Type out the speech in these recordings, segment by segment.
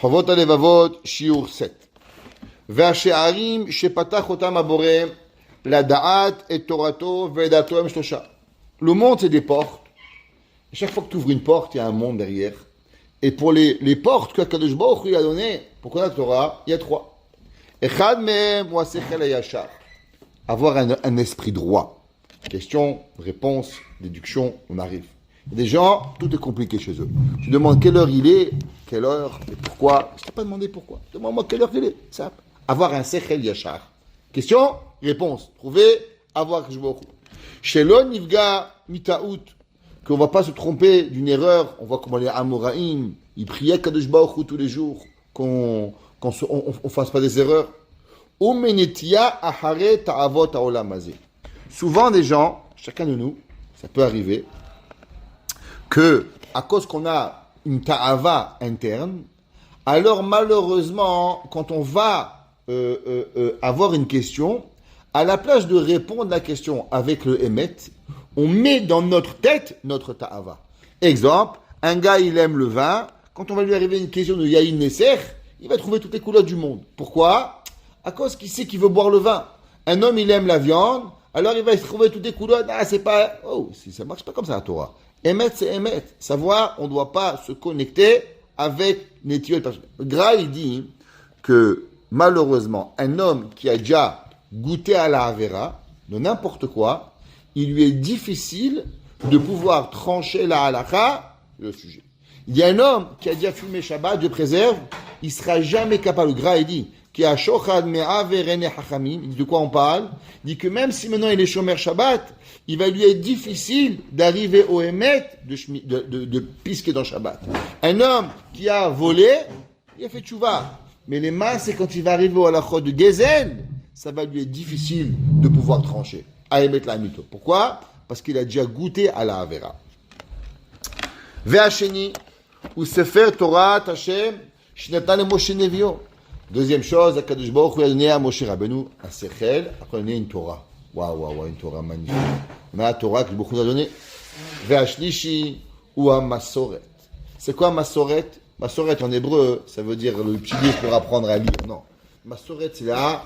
חובות הלבבות, שיעור 7. והשערים שפתח אותם הבורא לדעת את תורתו ודעתו הם שלושה. Le monde, c'est des portes. Et chaque fois que tu ouvres une porte, il y a un monde derrière. Et pour les portes que Kadosh Baruch Hu a donné pour connaître la Torah, il y a 3. Echad mehem ou asechel hayashar. Avoir un esprit droit. Question, réponse, déduction, on arrive. Il y a des gens, tout est compliqué chez eux. Tu demandes quelle heure il est, quelle heure, et pourquoi. Je ne t'ai pas demandé pourquoi. Demande-moi quelle heure il est. Simple. Avoir un sechel yashar. Question, réponse. Trouver, avoir Kadosh Baruch Hu. Chez l'on nifga mitaout, qu'on ne va pas se tromper d'une erreur. On voit comment les Amoraïm, ils priaient Kadosh Baruch Hu tous les jours, qu'on ne fasse pas des erreurs. Souvent des gens, chacun de nous, ça peut arriver, que à cause qu'on a une ta'ava interne, alors malheureusement, quand on va avoir une question, à la place de répondre à la question avec le émet, on met dans notre tête notre ta'ava. Exemple, un gars il aime le vin, quand on va lui arriver une question de Yahin Nesser, il va trouver toutes les couleurs du monde. Pourquoi ? À cause qu'il sait qu'il veut boire le vin. Un homme il aime la viande, alors il va se trouver toutes les couleurs. Ah, c'est pas. Oh, ça marche pas comme ça la Torah. Émet, c'est émet. Savoir, on ne doit pas se connecter avec Nétio et personne. Gra, il dit que malheureusement, un homme qui a déjà goûté à la Havera, de n'importe quoi, il lui est difficile de pouvoir trancher la halakha, le sujet. Il y a un homme qui a déjà fumé Shabbat, Dieu préserve, il ne sera jamais capable. Le Gra, il dit, qui a shochad me'averene hachamim, il dit de quoi on parle? Il dit que même si maintenant il est shomer Shabbat, il va lui être difficile d'arriver au émet de pisquer dans Shabbat. Un homme qui a volé, il a fait tchouva. Mais les mains, c'est quand il va arriver au halachot de Gezen, ça va lui être difficile de pouvoir trancher. À émettre la mito. Pourquoi? Parce qu'il a déjà goûté à la Havera. Ve'asheni, ou sefer Torah Hashem, shnatan le Moshe Nevio. Deuxième chose, Akadosh Baruch Hu a donné à Moshe Rabbeinu un sechel, après on a donné une Torah. Waouh, une Torah magnifique. On a la Torah que Baruch Hu a donnée. Ve'ashlishi ou un masoret. C'est quoi masoret? Masoret en hébreu, ça veut dire le petit livre pour apprendre à lire. Non. Masoret, c'est la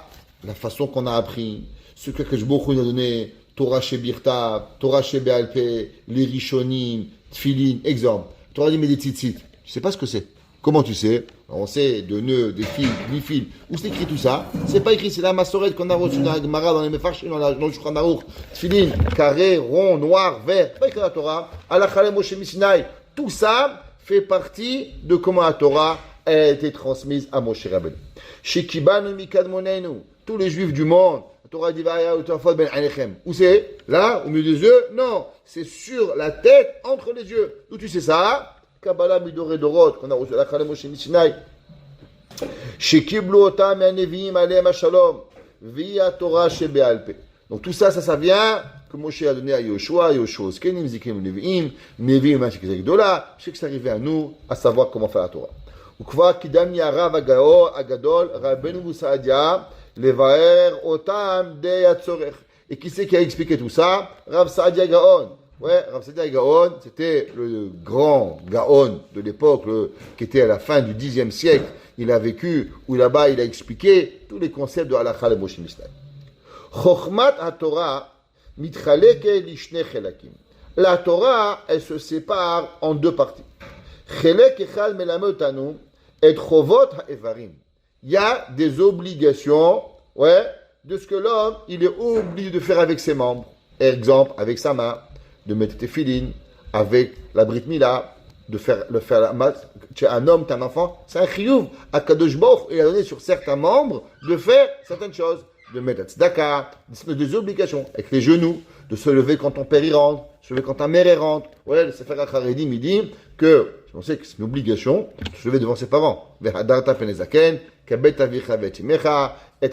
façon qu'on a appris. Ce que Akadosh Baruch Hu a donné, Torah Shebirta, Torah Shebealpe, les Rishonim, Tfilin, exemple. Torah dit mais des tzitzit. Tu sais pas ce que c'est. Comment tu sais? On sait de nœuds, des fils, mi-fils. Où c'est écrit tout ça? C'est pas écrit, c'est la massorette qu'on a reçue dans la Gemara, dans les Mefarshim, dans le Shulchan Aruch. Tfilin, carré, rond, noir, vert. C'est pas écrit dans la Torah. Alachale Moshe Misinaï. Tout ça fait partie de comment la Torah a été transmise à Moshe Rabbeinu. Shekibanu mikad monenu. Tous les juifs du monde. La Torah dit Vaya utafod ben alechem. Où c'est? Là, au milieu des yeux? Non. C'est sur la tête, entre les yeux. D'où tu sais ça? Kabbalah midoré dorot, qu'on a reçu la Khalem Moshe Misinaï. Shekiblu otam yaneviim aleim shalom via Torah shebealpe. Donc tout ça, ça vient que Moshe a donné à Yoshua, Yoshua Oskenim, Zikim Neviim, Neviim Mashikizek Dola. Je sais que c'est arrivé à nous, à savoir comment faire la Torah. Ukva kidam yarav agadol, Rabbeinu Musaadia, levaer otam de yatzorech. Et qui c'est qui a expliqué tout ça? Rav Saadia Gaon. Ouais, Rav Saadia Gaon, c'était le grand Gaon de l'époque, qui était à la fin du Xe siècle. Il a vécu, où là-bas, il a expliqué tous les concepts de Halakha le Moshe Mishnah. Chokhmat HaTorah mitchaleke lishne chelakim. La Torah, elle se sépare en deux parties. Chelek echad melamed otanu et chovot ha'evarim. Il y a des obligations, de ce que l'homme, il est obligé de faire avec ses membres. Exemple, avec sa main, de mettre tes filines, avec la brit mila, de faire la mat. Tu es un homme, tu es un enfant, c'est un chiyuv. Akadosh Baruch il a donné sur certains membres de faire certaines choses, de mettre la tzedaka, des obligations, avec les genoux, de se lever quand ton père y rentre, se lever quand ta mère y rentre. Ouais, le Sefer HaCharedim, il dit que, on sait que c'est une obligation, de se lever devant ses parents. Ve'hadarta penezaken, kabet avicha vetimecha, et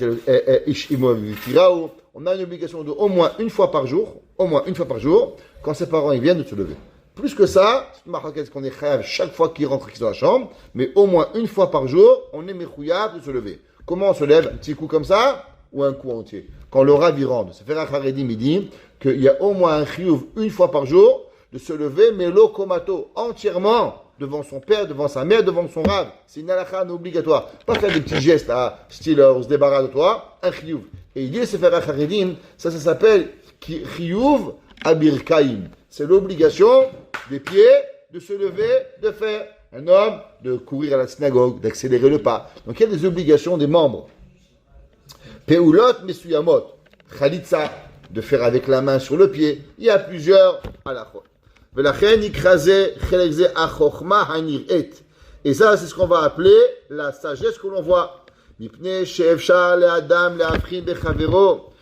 ish imo v'tirao. On a une obligation de au moins une fois par jour, quand ses parents ils viennent de se lever. Plus que ça, c'est qu'on est chayav chaque fois qu'ils rentrent dans la chambre, mais au moins une fois par jour, on est mechouyab de se lever. Comment on se lève? Un petit coup comme ça ou un coup entier? Quand le Rav y rentre, Sefer HaCharedim il dit qu'il y a au moins un chiyuv une fois par jour de se lever, mais lokomato entièrement devant son père, devant sa mère, devant son rave. C'est une halakha obligatoire. Pas faire des petits gestes, style on se débarrasse de toi, un chiyuv. Et il dit le Sefer HaCharedim, ça s'appelle chiyuv abirkaim. C'est l'obligation des pieds de se lever, de faire. Un homme, de courir à la synagogue, d'accélérer le pas. Donc il y a des obligations des membres. Peulot mesuyamot, chalitza, de faire avec la main sur le pied. Il y a plusieurs halachot. Velachen ikraze chelekze achochma hanir'et. Et ça, c'est ce qu'on va appeler la sagesse que l'on voit. Mipne she'efshar le'adam le'afrin bechavero.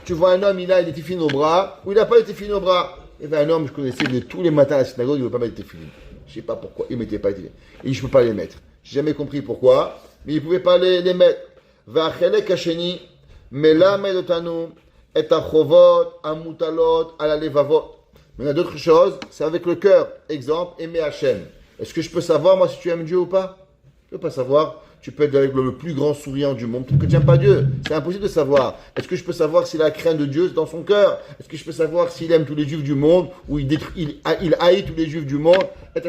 Tu vois un homme, il a des téfilines au bras, ou il n'a pas des téfilines au bras. Il y avait un homme, je connaissais de tous les matins à la synagogue, il ne veut pas mettre des téfilines. Je ne sais pas pourquoi, il ne mettait pas des téfilines. Et je ne peux pas les mettre. Je n'ai jamais compris pourquoi, mais il ne pouvait pas les mettre. Va'achelek hasheni, melamed otanu, et achovot, amutalot, ala levavot. Mais il y a d'autres choses, c'est avec le cœur. Exemple, aimer Hachem. Est-ce que je peux savoir, moi, si tu aimes Dieu ou pas? Je ne peux pas savoir. Tu peux être avec le plus grand souriant du monde, peut-être que tu n'aimes pas Dieu. C'est impossible de savoir. Est-ce que je peux savoir s'il a la crainte de Dieu dans son cœur? Est-ce que je peux savoir s'il aime tous les juifs du monde ou il haït tous les juifs du monde? Il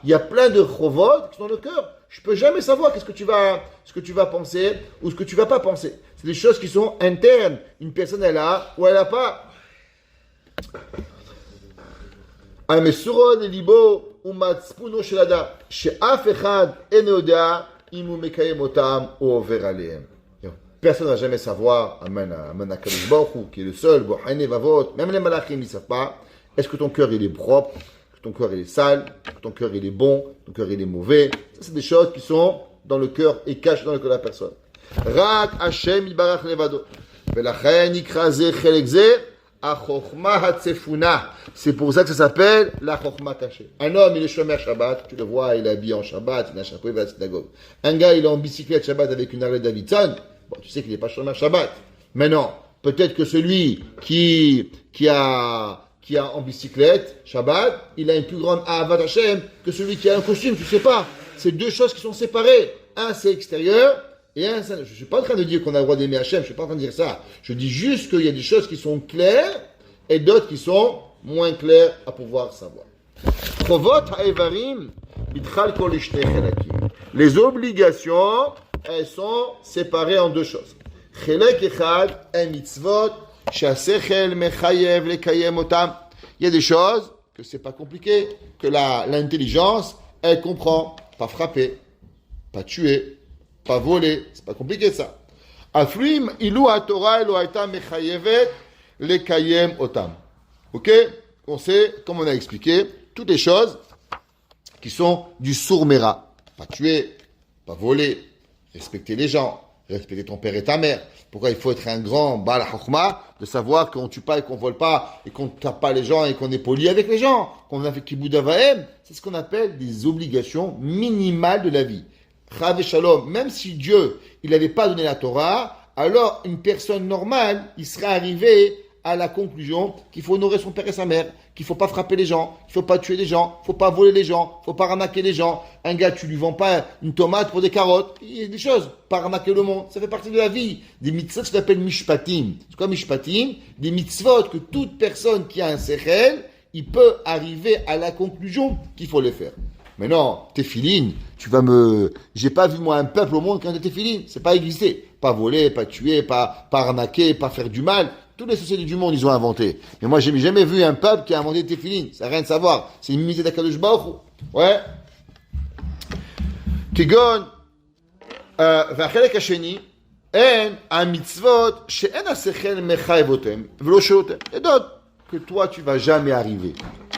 y a plein de chovot qui sont dans le cœur. Je ne peux jamais savoir ce que tu vas penser ou ce que tu ne vas pas penser. C'est des choses qui sont internes. Une personne, elle a ou elle n'a pas. המסורות לליבו ומצפונו של אדם, שאף אחד אינו יודע אם הוא מקיים אותם או עובר עליהם. Personne ne va jamais savoir, Amen HaKadosh Baruch Hu, qui est le seul, Bohane Vavot, même les malachim ne savent pas, est-ce que ton cœur il est propre, que ton cœur il est sale, que ton cœur il est bon, ton cœur il est mauvais. Ça, c'est des choses qui sont dans le cœur et cachées dans le cœur de la personne. Rak Hashem Yibarach Levado. Velachen Ikraze Chelekze. C'est pour ça que ça s'appelle la chokhma cachée. Un homme, il est shomer Shabbat, tu le vois, il est habillé en Shabbat, il a un chapeau, il va à la synagogue. Un gars, il est en bicyclette Shabbat avec une Harley Davidson, bon, tu sais qu'il n'est pas shomer Shabbat. Maintenant, peut-être que celui qui a en bicyclette Shabbat, il a une plus grande Ahavat Hashem que celui qui a un costume, tu sais pas. C'est deux choses qui sont séparées. Un, c'est extérieur. Et je ne suis pas en train de dire qu'on a le droit d'aimer Hachem, je ne suis pas en train de dire ça. Je dis juste qu'il y a des choses qui sont claires et d'autres qui sont moins claires à pouvoir savoir. Les obligations, elles sont séparées en deux choses. Il y a des choses que c'est pas compliqué, que l'intelligence, elle comprend. Pas frapper, pas tuer, pas voler, c'est pas compliqué ça. Afrim ilu haTorah elo hayta mechayevet lekayem otam. Ok? On sait, comme on a expliqué, toutes les choses qui sont du sourmera. Pas tuer, pas voler, respecter les gens, respecter ton père et ta mère. Pourquoi il faut être un grand Baal Chokhma, de savoir qu'on ne tue pas et qu'on ne vole pas, et qu'on ne tape pas les gens et qu'on est poli avec les gens, qu'on a fait Kibbout Avahem. C'est ce qu'on appelle des obligations minimales de la vie. Chav et Shalom, même si Dieu, il n'avait pas donné la Torah, alors une personne normale, il serait arrivé à la conclusion qu'il faut honorer son père et sa mère, qu'il ne faut pas frapper les gens, qu'il ne faut pas tuer les gens, qu'il ne faut pas voler les gens, qu'il ne faut pas ramaquer les gens. Un gars, tu lui vends pas une tomate pour des carottes. Il y a des choses, pas ramaquer le monde. Ça fait partie de la vie. Des mitzvot, ça s'appelle mishpatim. C'est quoi mishpatim? Des mitzvot que toute personne qui a un sechel, il peut arriver à la conclusion qu'il faut les faire. Mais non, téfilines, j'ai pas vu moi un peuple au monde qui a des téfilines. C'est pas existé. Pas voler, pas tuer, pas arnaquer, pas faire du mal. Toutes les sociétés du monde, ils ont inventé. Mais moi, j'ai jamais vu un peuple qui a inventé des téfilines. Ça n'a rien de savoir. C'est une misère d'Akadosh Baruch Hu. Ouais. Kegon, והחלק השני, הן המצוות שאין השכל מחייב אותם ולא שאותם. Et d'autres que toi, tu vas jamais arriver.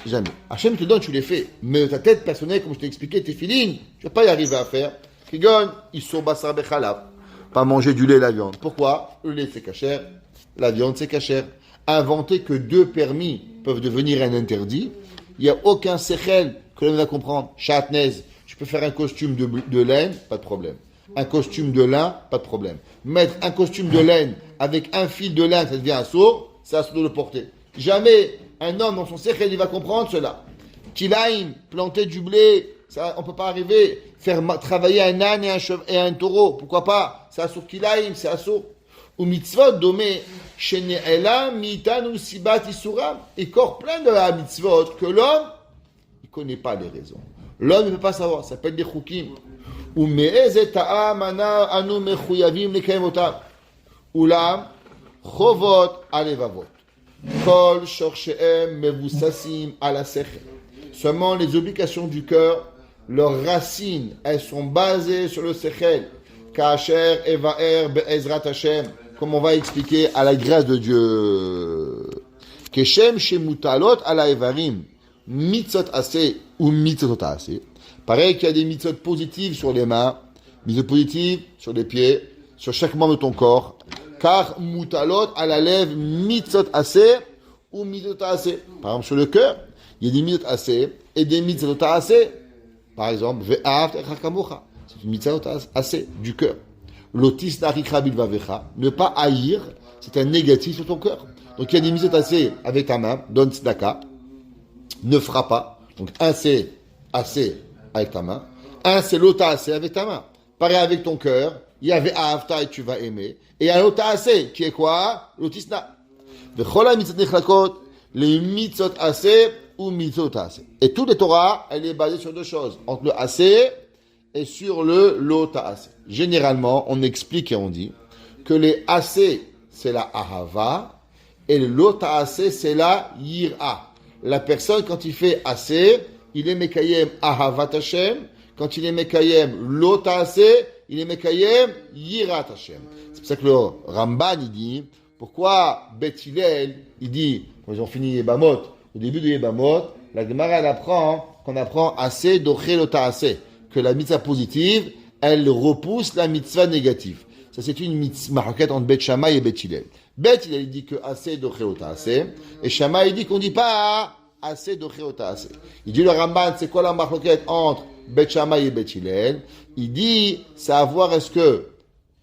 Jamais. Hachem te donne, tu les fais. Mais ta tête personnelle, comme je t'ai expliqué, tes filines, tu vas pas y arriver à faire. Kegon, ils sont basar bechalav. Pas manger du lait et la viande. Pourquoi? Le lait, c'est cachère. La viande, c'est cachère. Inventer que deux permis peuvent devenir un interdit. Il n'y a aucun sechel que l'on va comprendre. Chatnez, tu peux faire un costume de laine, pas de problème. Un costume de lin, pas de problème. Mettre un costume de laine avec un fil de lin, ça devient un sourd, c'est un sourd de le porter. Jamais un homme dans son sechel, il va comprendre cela. Kilaïm, planter du blé, ça, on ne peut pas arriver. Faire travailler un âne et un taureau, pourquoi pas? C'est un sourd kilaïm, c'est un sourd. ou mitzvot domé, shene'ela mitanu sibat isuram, et corps plein de la mitzvot que l'homme, il ne connaît pas les raisons. L'homme ne peut pas savoir, ça s'appelle des chukim. Ou me'ezet ta'am ana anu mechuyavim lekayem otam. Ulam, chovot alevavot. Kol shorcheem mevussasim ala sechel. Seulement les obligations du cœur, leurs racines, elles sont basées sur le sechel. Kacher evaer be'ezrat Hashem. Comme on va expliquer à la grâce de Dieu. Keshem shemutalot ala evarim. Mitzot assez ou mitzot assez. Pareil qu'il y a des mitzot positives sur les mains, mitzot positives sur les pieds, sur chaque membre de ton corps. Car mutalot ala lev mitzot assez ou mitzot assez. Par exemple, sur le cœur, il y a des mitzot assez et des mitzot assez. Par exemple, ve'av techachamocha. C'est une mitzot assez du cœur. Lotis narikra bilvavecha. Ne pas haïr, c'est un négatif sur ton cœur. Donc il y a des mitzot assez avec ta main, donne tzedaka. Ne frappe pas. Donc un c'est assez avec ta main. Un c'est l'ota assez avec ta main. Pareil avec ton cœur. Il y avait afta et tu vas aimer. Et il y a l'ota assez qui est quoi? L'otisna. V'chola mitzot nechlakot, les mitzot assez ou mitzot assez. Et toute la Torah, elle est basée sur deux choses. Entre le assez et sur le l'ota assez. Généralement, on explique et on dit que les assez, c'est la ahava. Et le l'ota assez, c'est la yira. La personne, quand il fait assez, il est mekayem ahavat Hashem. Quand il est mekayem lota assez, il est mekayem yirat Hashem. C'est pour ça que le Ramban, il dit, pourquoi Beth Hillel, il dit, quand ils ont fini Yebamot, au début de Yebamot, la Gemara, elle apprend qu'on apprend assez doché lota assez, que la mitzvah positive, elle repousse la mitzvah négative. Ça, c'est une mitzvah marquette entre Beth Shammai et Beth Hillel. Beth, il dit que assez de Cheota assez. Et Shammai, il dit qu'on ne dit pas assez de Cheota assez. Il dit le Ramban, c'est quoi la marquette entre Beth Shammai et Beth Hillel? Il dit, c'est à voir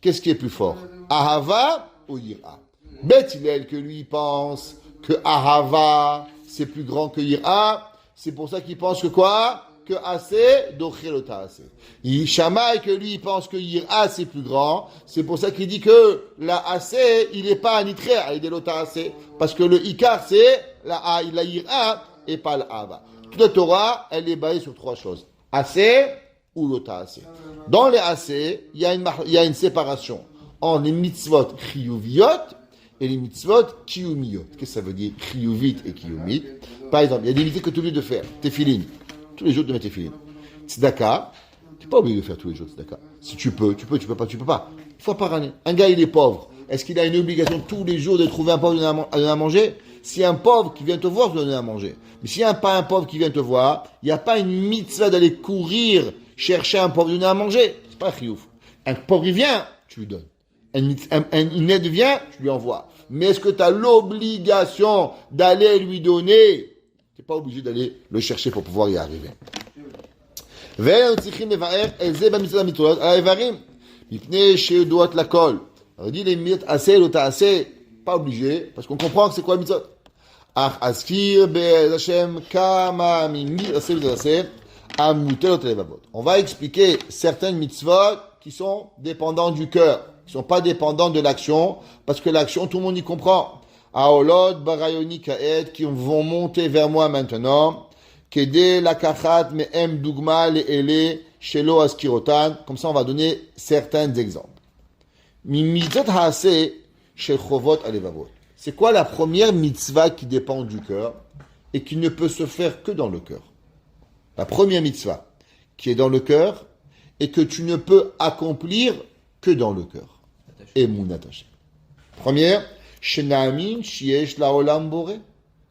qu'est-ce qui est plus fort? Ahava ou Yira? Beth Hillel, que lui pense que Ahava, c'est plus grand que Yira. C'est pour ça qu'il pense que quoi? Que assez d'ochelota assez. Shammai que lui il pense que yira c'est plus grand, c'est pour ça qu'il dit que la assez il n'est pas nitré à l'ota assez, parce que le ikar c'est la yira et pas l'ava. Toute la Torah elle est basée sur trois choses: assez ou l'ota assez. Dans les assez il y a une séparation entre les mitzvot chiyuviot et les mitzvot kiyumiyot. Qu'est-ce que ça veut dire chiyuvit et kiyumit? Par exemple, il y a des mitzvot que tu es obligé de faire, tefilin. Tous les jours de mettre tes filines. Tzedaka, tu n'es pas obligé de faire tous les jours tzedaka. Si tu peux, tu peux pas. Une fois par année. Un gars, il est pauvre. Est-ce qu'il a une obligation tous les jours de trouver un pauvre à donner à manger? S'il y a un pauvre qui vient te voir, tu dois donner à manger. Mais s'il n'y a pas un pauvre qui vient te voir, il n'y a pas une mitzvah d'aller courir chercher un pauvre à donner à manger. C'est pas un chiouf. Un pauvre, il vient, tu lui donnes. Une aide vient, tu lui envoies. Mais est-ce que tu as l'obligation d'aller lui donner? Tu n'es pas obligé d'aller le chercher pour pouvoir y arriver. On dit les mitzvot assez, l'ota assez, pas obligé, parce qu'on comprend que c'est quoi le mitzvot. On va expliquer certaines mitzvot qui sont dépendantes du cœur, qui ne sont pas dépendantes de l'action, parce que l'action, tout le monde y comprend. Aolod, Barayoni, Kaed, qui vont monter vers moi maintenant. Kede, Lakachat, Mehem, Dugma, Ele, Shelo, Askirotan. Comme ça, on va donner certains exemples. Mitzvot Haase, Shechovot, Alevavot. C'est quoi la première mitzvah qui dépend du cœur et qui ne peut se faire que dans le cœur? La première mitzvah qui est dans le cœur et que tu ne peux accomplir que dans le cœur. Emunat Hashem. Première, Shenamin Shiesh Laolam Boré.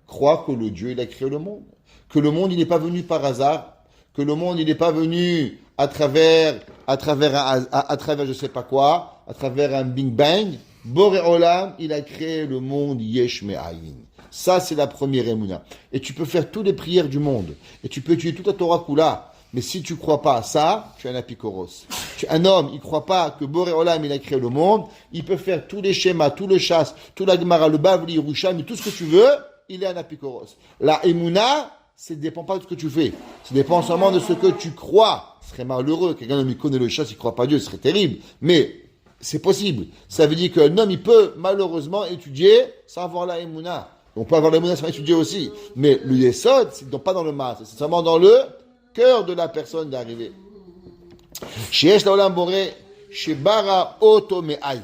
Crois que le Dieu, il a créé le monde. Que le monde, il n'est pas venu par hasard. Que le monde, il n'est pas venu à travers je sais pas quoi, à travers un Big Bang. Boré Olam, il a créé le monde Yesh Me'ayin. Ça, c'est la première émouna. Et tu peux faire toutes les prières du monde. Et tu peux étudier toute la Torah Kula. Mais si tu ne crois pas à ça, tu es un apikoros. Un homme, il ne croit pas que Boré Olam, il a créé le monde. Il peut faire tous les schémas, tout le chasse, tout la Gemara, le Bavli, Yerushalmi, tout ce que tu veux. Il est un apikoros. La émouna, ça ne dépend pas de ce que tu fais. Ça dépend seulement de ce que tu crois. Ce serait malheureux. Quelqu'un qui connaît le chasse, il ne croit pas Dieu, ce serait terrible. Mais c'est possible. Ça veut dire qu'un homme, il peut malheureusement étudier sans avoir la émouna. On peut avoir la émouna sans étudier aussi. Mais le yesod, c'est donc pas dans le mas, c'est seulement dans le cœur de la personne d'arriver. Sheyesh laolam boré, shebara oto me'ayin.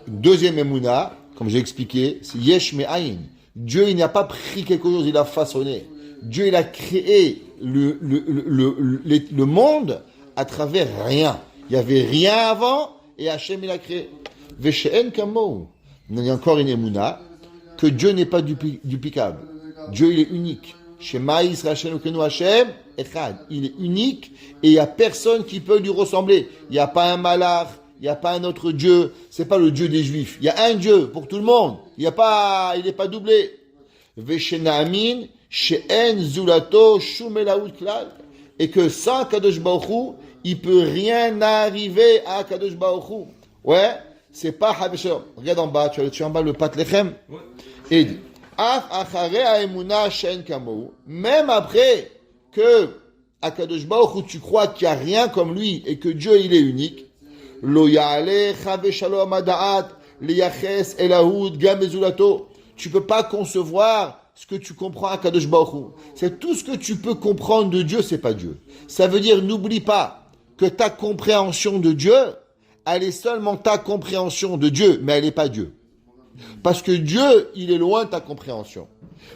Une deuxième émouna, comme j'ai expliqué, c'est yesh me'ayin. Dieu, il n'a pas pris quelque chose, il a façonné. Dieu, il a créé le monde à travers rien. Il n'y avait rien avant, et Hachem, il a créé. Veshe'en kamou. Il y a encore une émouna, que Dieu n'est pas duplicable. Dieu, il est unique. Shema Yisrael Shenu Hashem Echad. Il est unique, et il n'y a personne qui peut lui ressembler. Il n'y a pas un malach, il n'y a pas un autre Dieu. C'est pas le Dieu des Juifs. Il y a un Dieu pour tout le monde. Il n'est pas doublé. Veshenamin She'en Zulato Shumelaout Klal. Et que sans Kadosh Baruch Hu, il peut rien arriver à Kadosh Baruch Hu. Ouais, c'est pas Habeshalom. Regarde en bas, tu as en bas le Pat Lechem. Et il dit, même après que à Kadosh Baruch Hu, tu crois qu'il n'y a rien comme lui et que Dieu il est unique, lo ya'ale Habeshalom adaat liyaches elahud gamezulato. Tu peux pas concevoir ce que tu comprends à Kadosh Baruch Hu. C'est tout ce que tu peux comprendre de Dieu, c'est pas Dieu. Ça veut dire, n'oublie pas que ta compréhension de Dieu, elle est seulement ta compréhension de Dieu, mais elle n'est pas Dieu. Parce que Dieu, il est loin de ta compréhension.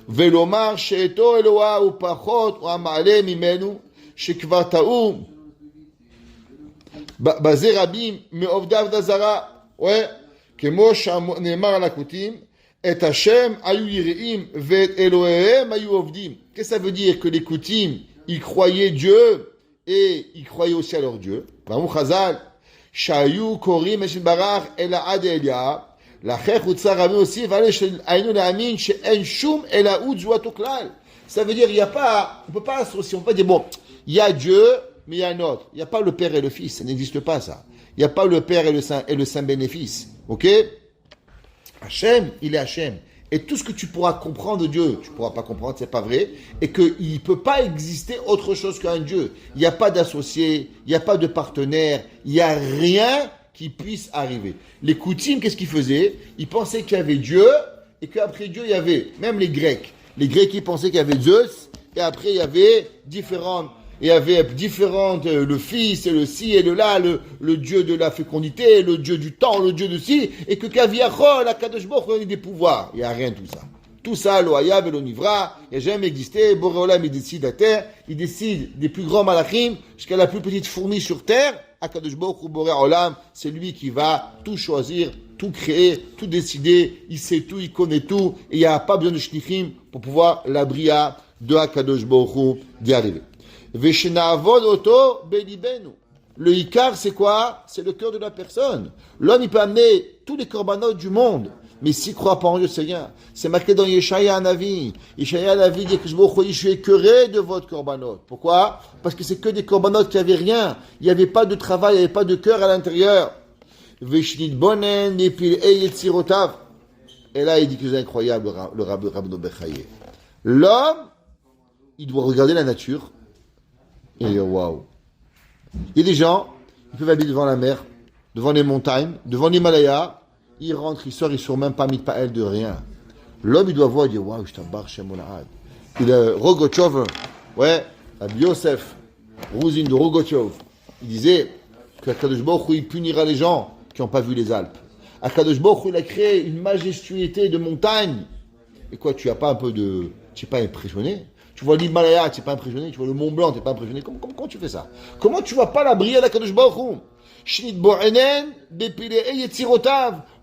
Velomar she'eto Eloah ou pachot ou amale mimenu shekvartaou bazé rabim me'ovdav dazara. Ouais, kemo she'nemar lakutim et Hashem ayu yireim ve'et Elohehem ayu ovdim. Qu'est-ce que ça veut dire que les Koutim, ils croyaient Dieu et ils croyaient aussi à leur Dieu. Vamou Chazal, shayu korim eshin barach ela ad Elia. La chèque ou tsarami aussi, ça veut dire, il n'y a pas, on peut pas associer, on peut pas dire, bon, il y a Dieu, mais il y a un autre. Il n'y a pas le Père et le Fils, ça n'existe pas, ça. Il n'y a pas le Père et le Saint bénéfice. Ok? Hachem, il est Hachem. Et tout ce que tu pourras comprendre de Dieu, tu ne pourras pas comprendre, c'est pas vrai, et qu'il ne peut pas exister autre chose qu'un Dieu. Il n'y a pas d'associé, il n'y a pas de partenaire, il n'y a rien qui puisse arriver. Les Koutim, qu'est-ce qu'ils faisaient? Ils pensaient qu'il y avait Dieu, et qu'après Dieu, il y avait, même les Grecs. Les Grecs, ils pensaient qu'il y avait Zeus, et après, il y avait différentes, le fils, et le ci, et le là, le Dieu de la fécondité, le Dieu du temps, le Dieu de ci, et que Kaviachol, la Kadosh Baruch Hu, des pouvoirs. Il n'y a rien de tout ça. Tout ça, l'Ohaya, l'Onivra, il n'y a jamais existé. Boréolam, il décide la terre, il décide des plus grands malachim, jusqu'à la plus petite fourmi sur terre. Akadosh Baruch Hu Boré Olam, c'est lui qui va tout choisir, tout créer, tout décider. Il sait tout, il connaît tout. Et il n'y a pas besoin de shlichim pour pouvoir la bria de Akadosh Baruch Hu d'y arriver. Veshenavod oto belibenu. Le ikar, c'est quoi? C'est le cœur de la personne. L'homme, il peut amener tous les corbanotes du monde. Mais s'il ne croit pas en Dieu, c'est rien. C'est marqué dans Yeshaya Hanavi. Yeshaya Hanavi dit que je suis écœuré de votre korbanot. Pourquoi? Parce que c'est que des korbanotes qui n'avaient rien. Il n'y avait pas de travail, il n'y avait pas de cœur à l'intérieur. Veshnit bonen epil eyetzirotav. Et là, il dit que c'est incroyable, le Rabbeinu Bechaye. L'homme, il doit regarder la nature. Et il dit, waouh. Il y a des gens, ils peuvent habiter devant la mer, devant les montagnes, devant l'Himalaya. Il rentre, il sort, ils ne sont même pas mis pas elle de rien. L'homme, il doit voir, il dit, waouh, je t'embarque chez mon ahad. Il a Rogochov, ouais, Rabbi Yosef, Rousine de Rogochov, il disait qu'Akadosh Baruch Hu, il punira les gens qui n'ont pas vu les Alpes. Akadosh Baruch Hu, il a créé une majestuosité de montagne. Et quoi, tu n'as pas un peu de... Tu n'es pas impressionné? Tu vois l'Himalaya, tu n'es pas impressionné? Tu vois le Mont Blanc, tu n'es pas impressionné? Comment tu fais ça? Comment tu ne vois pas la brillade d'Akadosh Baruch Hu?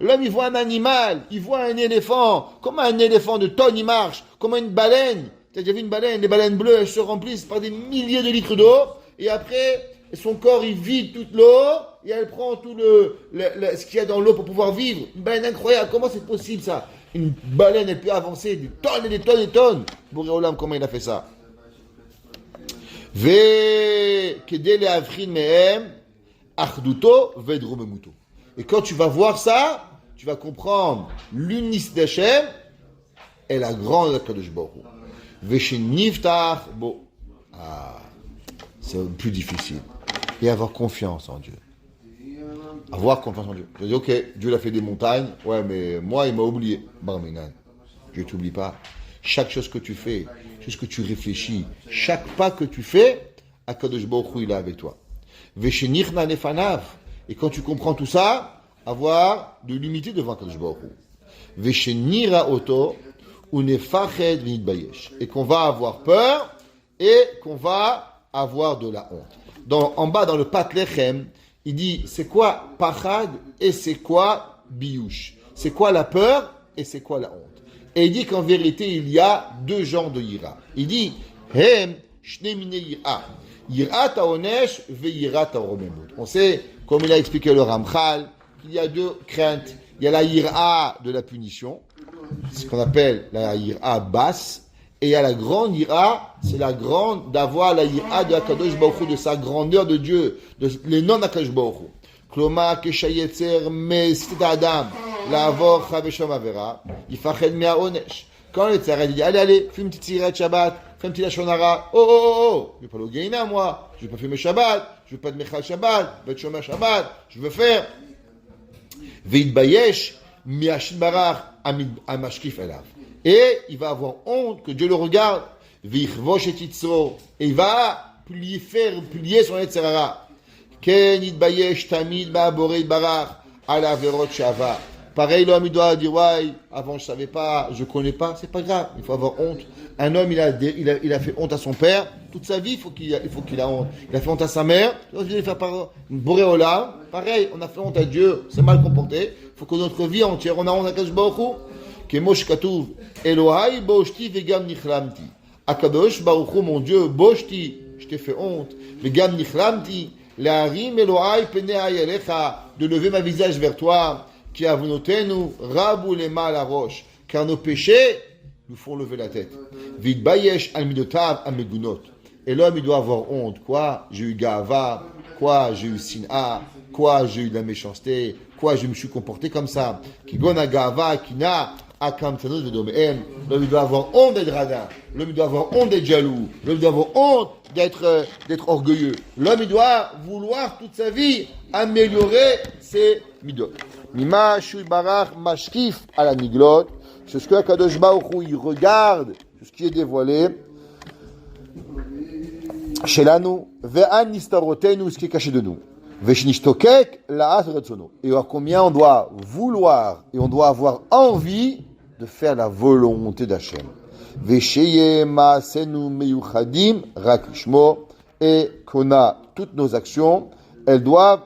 L'homme, il voit un animal, il voit un éléphant. Comment un éléphant de tonnes, il marche? Comment une baleine? Tu as déjà vu une baleine? Les baleines bleues, elles se remplissent par des milliers de litres d'eau. Et après, son corps, il vide toute l'eau. Et elle prend tout ce qu'il y a dans l'eau pour pouvoir vivre. Une baleine incroyable. Comment c'est possible, ça? Une baleine, elle peut avancer des tonnes et des tonnes et des tonnes. Boré Olam, comment il a fait ça? Et quand tu vas voir ça, tu vas comprendre l'unicité d'Hachem et la grande Akadosh Baruch Hu. Veshenivtach, bon, c'est plus difficile. Et avoir confiance en Dieu. Avoir confiance en Dieu. Je dis, ok, Dieu l'a fait des montagnes, ouais, mais moi, il m'a oublié. Barminan, Dieu ne t'oublie pas. Chaque chose que tu fais, chaque chose que tu réfléchis, chaque pas que tu fais, Akadosh Baruch Hu, il est avec toi. Veshenirna nefanav. Et quand tu comprends tout ça, avoir de l'humilité devant Akadosh Baruch Hu. Veshenira oto, unefached v'nitbayesh. Et qu'on va avoir peur et qu'on va avoir de la honte. En bas, dans le Pat Lechem, il dit, c'est quoi pachad et c'est quoi biouche? C'est quoi la peur et c'est quoi la honte? Et il dit qu'en vérité, il y a deux genres de yira. Il dit, hem shne mine yira. Yira ta'onesh ve yira ta'oromemut. On sait, comme il a expliqué le Ramchal, qu'il y a deux craintes. Il y a la yira de la punition, ce qu'on appelle la yira basse, et il y a la grande yira, c'est la grande d'avoir la yira de Akadosh Baruch Hu, de sa grandeur de Dieu, de les noms d'Akadosh Baruch Hu. Kloma keshayetzer mestit adam, la'avor chavesham avera, yifached me'aonesh. Quand le tzara dit, allez, fais une petite cigarette Shabbat, fais un petit lachonara, oh, je vais pas le gainer moi, je vais pas fumer Shabbat, je vais pas te mechal Shabbat, je vais te chomer Shabbat, je veux faire. Ve'itbayesh mi'ashid barach amashkif elav. Et il va avoir honte que Dieu le regarde. Ve'yichvosh et titzro. Et il va plier son etzerara. Ken yitbayesh tamid ba'borei barach ala averot shava. Pareil, l'homme, il doit dire, ouais, avant je savais pas, je connais pas, c'est pas grave, il faut avoir honte. Un homme, il a fait honte à son père, toute sa vie, il faut qu'il a honte. Il a fait honte à sa mère, il doit faire par Boréola, pareil, on a fait honte à Dieu, c'est mal comporté, il faut que notre vie entière, on a honte à Kadosh Baruch Hu. Kemosh katuv, Elohai boshti vegam nichlamti. Akadosh Baruch Hu, mon Dieu, boshti, je t'ai fait honte, vegam nichlamti, le'arim Elohai penei elecha, de lever ma visage vers toi. Qui avonotenu rabou les mal à roche, car nos péchés nous font lever la tête. Vid bayesh al midotav amegunot. Et l'homme, il doit avoir honte. Quoi? J'ai eu gava. Quoi? J'ai eu sin'a. Quoi? J'ai eu de la méchanceté. Quoi? Je me suis comporté comme ça. Qui gona gava, kina, akam tzanos vedomehem. L'homme, il doit avoir honte d'être radin. L'homme, il doit avoir honte d'être jaloux. L'homme, il doit avoir honte d'être orgueilleux. L'homme, il doit vouloir toute sa vie améliorer ses midot. Mima shui barach mashkif à la miglot. C'est ce que Akadosh Baruch Hu, il regarde ce qui est dévoilé. Shelanu ve'an nistarotenu, ce qui est caché de nous. Ve'shnistokek la'at retzono. Et alors combien on doit vouloir et on doit avoir envie de faire la volonté d'Hachem. Ve'sheye ma'asenu meyuchadim rak lishmo. Et qu'on a toutes nos actions, elles doivent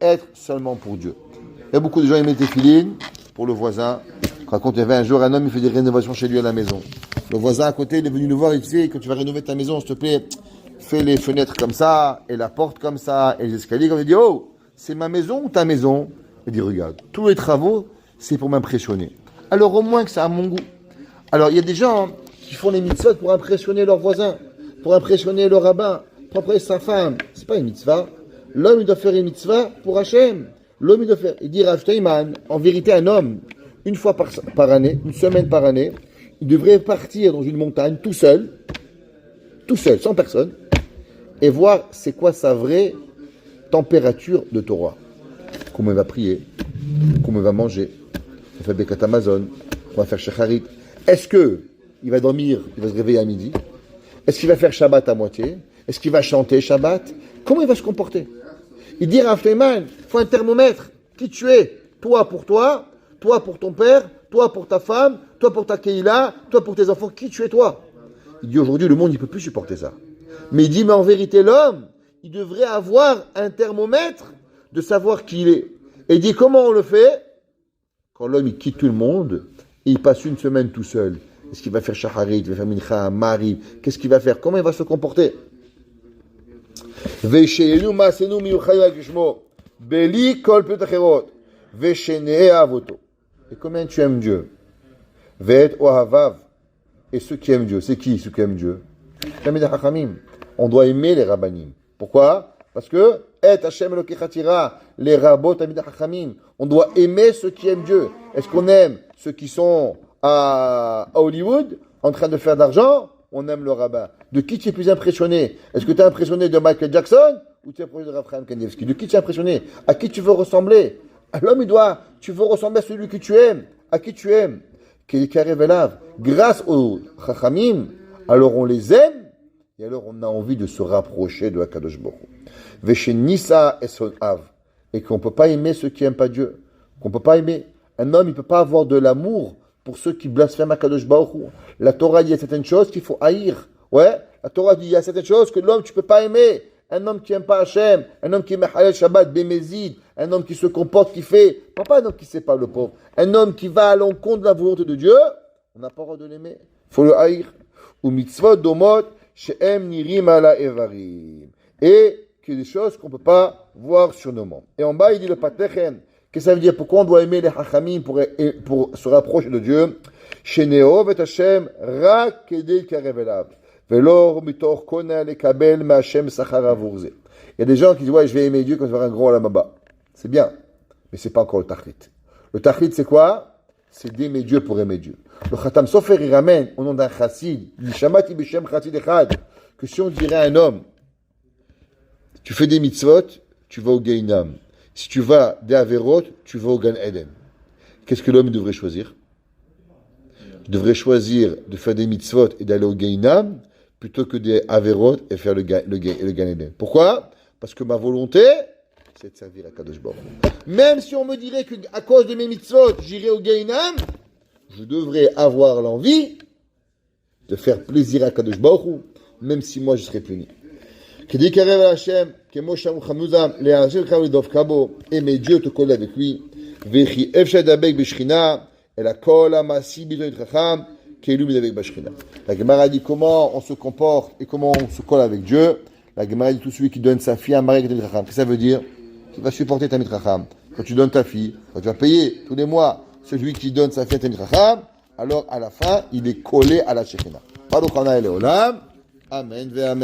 être seulement pour Dieu. Il y a beaucoup de gens qui mettent des filines pour le voisin. Raconte, il y avait un jour un homme, il fait des rénovations chez lui à la maison. Le voisin à côté, il est venu nous voir, il dit, quand tu vas rénover ta maison, s'il te plaît, fais les fenêtres comme ça, et la porte comme ça, et les escaliers comme ça. Il dit, oh, c'est ma maison ou ta maison? Il dit, regarde, tous les travaux, c'est pour m'impressionner. Alors au moins que ça a mon goût. Alors il y a des gens qui font les mitzvot pour impressionner leurs voisins, pour impressionner le rabbin, pour impressionner sa femme. C'est pas une mitzvah. L'homme, il doit faire une mitzvah pour Hachem. L'homme, il doit faire. Il dit Rav Steinman, en vérité, un homme, une fois par année, une semaine par année, il devrait partir dans une montagne tout seul, sans personne, et voir c'est quoi sa vraie température de Torah. Comment il va prier, comment il va manger, on va faire Bekat Amazon, on va faire Shacharit. Est-ce qu'il va dormir, il va se réveiller à midi? Est-ce qu'il va faire Shabbat à moitié? Est-ce qu'il va chanter Shabbat? Comment il va se comporter? Il dit Rav Steinman, il faut un thermomètre. Qui tu es? Toi pour ton père, toi pour ta femme, toi pour ta Keïla, toi pour tes enfants. Qui tu es toi? Il dit aujourd'hui le monde il ne peut plus supporter ça. Mais il dit mais en vérité l'homme, il devrait avoir un thermomètre de savoir qui il est. Et il dit comment on le fait? Quand l'homme il quitte tout le monde et il passe une semaine tout seul. Est-ce qu'il va faire Shacharit, il va faire Mincha, Mariv? Qu'est-ce qu'il va faire? Comment il va se comporter? Et combien tu aimes Dieu? Et ceux qui aiment Dieu, c'est qui ceux qui aiment Dieu? On doit aimer les rabbanim. Pourquoi? Parce que les rabbot on doit aimer ceux qui aiment Dieu. Est-ce qu'on aime ceux qui sont à Hollywood en train de faire d'argent? On aime le rabbin. De qui tu es plus impressionné? Est-ce que tu es impressionné de Michael Jackson ou tu es proche de Rav Chaim Kanievski? De qui tu es impressionné? À qui tu veux ressembler? L'homme, tu veux ressembler à celui que tu aimes. À qui tu aimes? Grâce aux Chachamim, alors on les aime, et alors on a envie de se rapprocher de Akadosh Baruch Hu. Veshenisa et son av. Et qu'on ne peut pas aimer ceux qui n'aiment pas Dieu. Qu'on ne peut pas aimer. Un homme, il ne peut pas avoir de l'amour pour ceux qui blasphèment Akadosh Baruch Hu. La Torah dit il y a certaines choses qu'il faut haïr. Ouais, la Torah dit il y a certaines choses que l'homme, tu ne peux pas aimer. Un homme qui n'aime pas Hachem, un homme qui aime Halal Shabbat, Bémézid, un homme qui se comporte, qui fait, pas un homme qui ne sait pas le pauvre, un homme qui va à l'encontre de la volonté de Dieu, on n'a pas le droit de l'aimer. Il faut le haïr. Ou mitzvot domot, she'em nirim ala evarim. Et qu'il y a des choses qu'on ne peut pas voir sur nos membres. Et en bas, il dit le Patechen. Qu'est-ce que ça veut dire? Pourquoi on doit aimer les Hachamim pour se rapprocher de Dieu? Sheneov et Hashem, rak kedei karev elav. Velor mitor kona lekabel ma Hashem sachar avurze. Il y a des gens qui disent, ouais, je vais aimer Dieu quand je vais faire un gros alamaba. C'est bien, mais c'est pas encore le tachlit. Le tachlit, c'est quoi? C'est d'aimer Dieu pour aimer Dieu. Le Khatam Sofer, il ramène au nom d'un chassid, Nishamati Bishem Chassid Echad, que si on dirait à un homme, tu fais des mitzvot, tu vas au Gainam. Si tu vas des Averot, tu vas au Gan Eden. Qu'est-ce que l'homme devrait choisir? Il devrait choisir de faire des mitzvot et d'aller au Gainam, plutôt que des Averot et faire le Gan Eden. Pourquoi? Parce que ma volonté, c'est de servir à Kadosh Baruch Hu. Même si on me dirait qu'à cause de mes mitzvot, j'irai au Gainam, je devrais avoir l'envie de faire plaisir à Kadosh Baruch Hu, même si moi je serais puni. Aimer Dieu, te coller avec lui. La Gemara dit comment on se comporte et comment on se colle avec Dieu. La Gemara dit tout celui qui donne sa fille à un mari avec un Talmid Chacham. Qu'est-ce que ça veut dire? Qui va supporter Talmid Chacham. Quand tu donnes ta fille, quand tu vas payer tous les mois celui qui donne sa fille à Talmid Chacham, alors à la fin, il est collé à la Shekhina. Baruch Hana el Olam. Amen ve Amen.